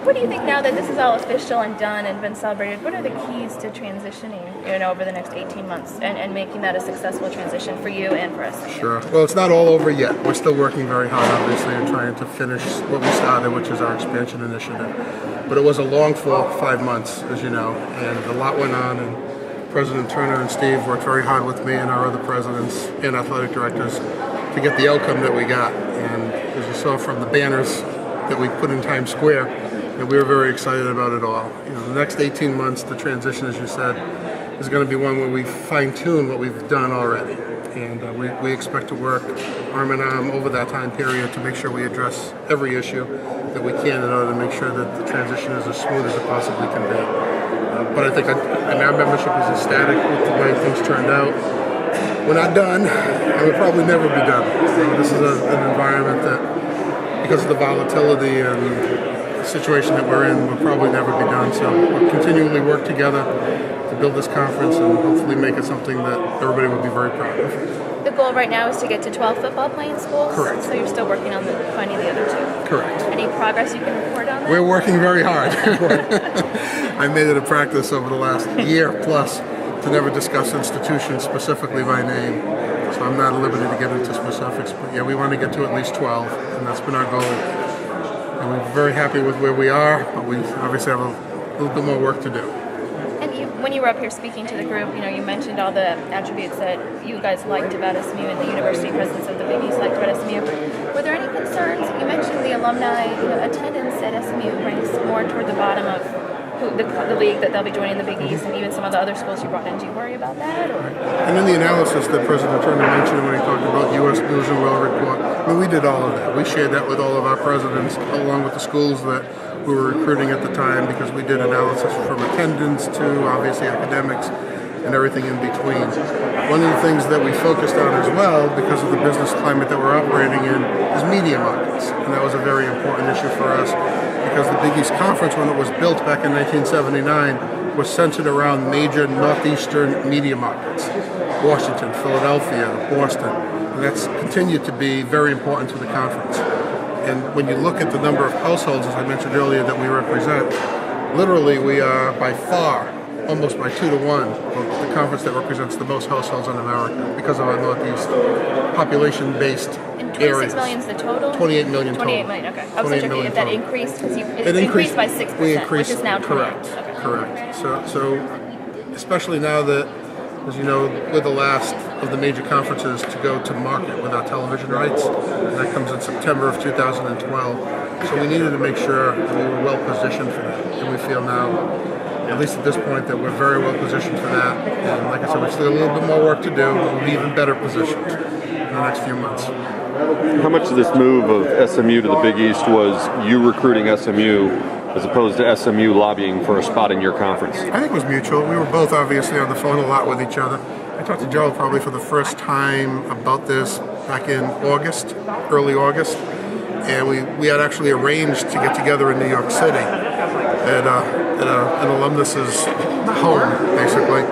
What do you think now that this is all official and done and been celebrated? What are the keys to transitioning, over the next 18 months and making that a successful transition for you and for us? Sure. Well, it's not all over yet. We're still working very hard, obviously, and trying to finish what we started, which is our expansion initiative. But it was a long 5 months, as you know, and a lot went on. And President Turner and Steve worked very hard with me and our other presidents and athletic directors to get the outcome that we got. And as you saw from the banners that we put in Times Square, and we were very excited about it all. The next 18 months, the transition, as you said, is going to be one where we fine-tune what we've done already. And we expect to work arm in arm over that time period to make sure we address every issue that we can in order to make sure that the transition is as smooth as it possibly can be. But I think our membership is ecstatic with the way things turned out. We're not done, and we'll probably never be done. This is an environment that, because of the volatility and situation that we're in, we'll probably never be done. So we'll continually work together to build this conference and hopefully make it something that everybody will be very proud of. The goal right now is to get to 12 football playing schools? Correct. So you're still working on finding the other two? Correct. Any progress you can report on that? We're working very hard. I made it a practice over the last year plus to never discuss institutions specifically by name. So I'm not at liberty to get into specifics. But yeah, we want to get to at least 12, and that's been our goal. And we're very happy with where we are, but we obviously have a little bit more work to do. And when you were up here speaking to the group, you mentioned all the attributes that you guys liked about SMU and the university presence of the Big East liked about SMU. Were there any concerns? You mentioned the alumni attendance at SMU ranks more toward the bottom of the league that they'll be joining the Big East and even some of the other schools you brought in. Do you worry about that? Or? And in the analysis that President Turner mentioned when he talked about U.S. News and World Report, we did all of that. We shared that with all of our presidents, along with the schools that we were recruiting at the time, because we did analysis from attendance to obviously academics and everything in between. One of the things that we focused on as well, because of the business climate that we're operating in, is media markets. And that was a very important issue for us, because the Big East Conference, when it was built back in 1979, was centered around major northeastern media markets: Washington, Philadelphia, Boston. And that's continued to be very important to the conference. And when you look at the number of households, as I mentioned earlier, that we represent, literally we are by far, almost by 2 to 1, the conference that represents the most households in America because of our northeast population-based areas. 26 million is the total? 28 million total. 28 million, okay. I was wondering if that increased, because it increased by 6%, we increased, which is now 28. correct, Okay. correct. So especially now that, as you know, we're the last of the major conferences to go to market with our television rights, and that comes in September of 2012. So we needed to make sure that we were well positioned for that, and we feel now, at least at this point, that we're very well positioned for that. And like I said, we still have a little bit more work to do, but we'll be even better positioned in the next few months. How much of this move of SMU to the Big East was you recruiting SMU as opposed to SMU lobbying for a spot in your conference? I think it was mutual. We were both obviously on the phone a lot with each other. I talked to Gerald probably for the first time about this back in August, early August, and we had actually arranged to get together in New York City at an alumnus's home, basically.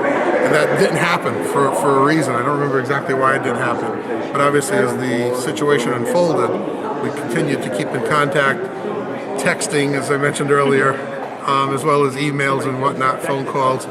And that didn't happen for a reason. I don't remember exactly why it didn't happen. But obviously as the situation unfolded, we continued to keep in contact, texting, as I mentioned earlier, as well as emails and whatnot, phone calls.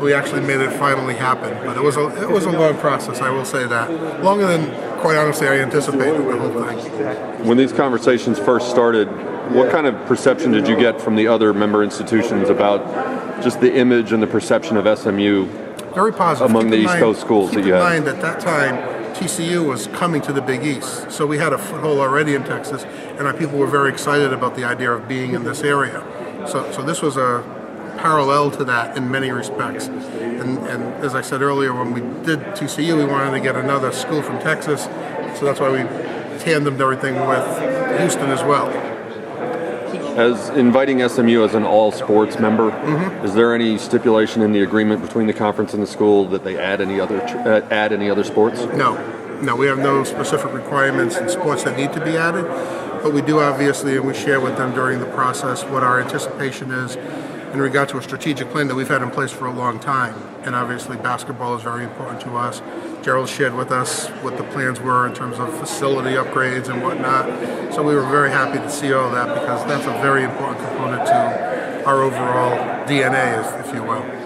We actually made it finally happen. But it was a long process, I will say that. Longer than, quite honestly, I anticipated the whole thing. When these conversations first started, what kind of perception did you get from the other member institutions about just the image and the perception of SMU? Very positive. Among the East Coast schools that you had? Keep in mind at that time, TCU was coming to the Big East. So we had a foothold already in Texas, and our people were very excited about the idea of being in this area. So this was a parallel to that in many respects. And as I said earlier, when we did TCU, we wanted to get another school from Texas. So that's why we tandemed everything with Houston as well. As inviting SMU as an all-sports member, is there any stipulation in the agreement between the conference and the school that they add any other sports? No, we have no specific requirements in sports that need to be added, but we do obviously, and we share with them during the process what our anticipation is in regard to a strategic plan that we've had in place for a long time. And obviously basketball is very important to us. Gerald shared with us what the plans were in terms of facility upgrades and whatnot. So we were very happy to see all that, because that's a very important component to our overall DNA, if you will.